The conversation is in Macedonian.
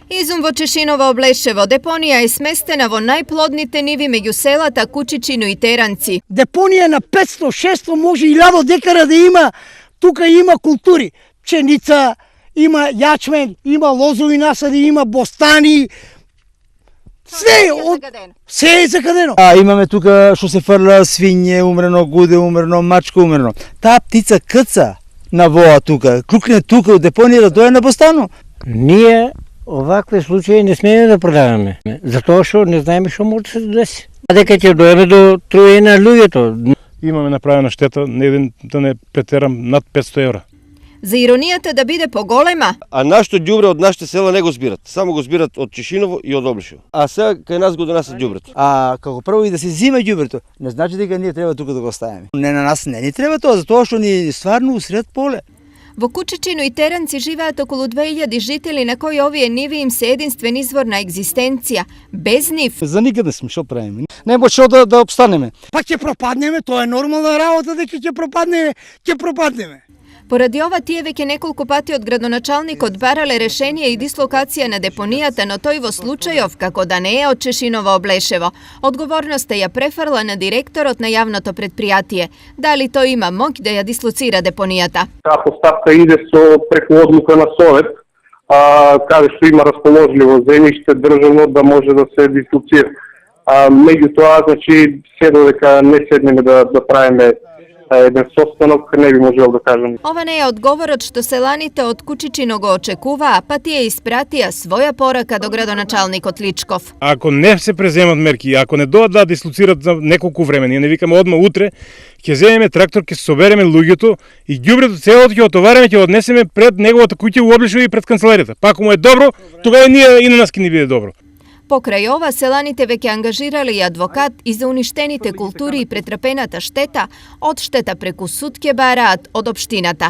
Izum во Чешиново Облешево депонија е сместена во најплодните ниви меѓу селата Кучичино и Теранци. Депонија на 500-600 може 1000 декара да има. Тука има култури. Пшеница, има јачмен, има лозови насади, има бостани. Се е закадено. Имаме тука што се фрла свиње умрено, гуде умрено, мачка умрено. Таа птица кца на воа тука, клукне тука од депонија да дојде на Бостано. Ние овакви случаи не смееме да продаваме, затоа што не знаеме што може да се деси. А дека ќе дојдеме до труење на луѓето. Имаме направена штета, да не претерам, над 500 евра. За иронијата да биде поголема. А нашето ѓубре од нашите села не го збират. Само го збират од Чешиново и од Облешево. А сега кај нас го донесат ѓубрето. Како прво и да се зима ѓубрето, не значи дека ние треба тука да го оставиме. Не, на нас не ни треба тоа, затоа што ни стварно усред поле. Во Кучичино и Теранци живеат околу 2000 жители на кои овие ниви им се единствен извор на екзистенција. Без нив за никаде сме, што правиме? Не може да обстанеме. Па ќе пропаднеме, тоа е нормална работа дека ќе пропаднеме. Поради ова тие веќе неколку пати од градоначалникот барале решение и дислокација на депонијата, но тој во случајов како да не е од Чешиново Облешево. Одговорноста ја префрла на директорот на јавното предпријатие. Дали тој има моќ да ја дислоцира депонијата? Таа поставка иде преку одлука на Совет, каде што има расположливо земјиште државно да може да се дислоцира. Меѓутоа, значи, се додека не седнеме да правиме еден состанок, не би можел да кажам. Ова не е одговорот што селаните од Кучичино го очекуваа, па тие испратија своја порака до градоначалникот Личков. Ако не се преземат мерки, ако не дојдат да дислоцират за неколку време, ние не викаме одма утре, ќе земеме трактор, ќе собереме луѓето и ѓубрето целото ќе отовариме, ќе однесеме пред неговата куќа у Облешево и пред канцеларијата. Па ако му е добро, тогава и на нас ќе ни биде добро. Покрај ова, селаните веќе ангажирале и адвокат и за уништените култури и претрпената штета, одштета преку суд ќе бараат од општината.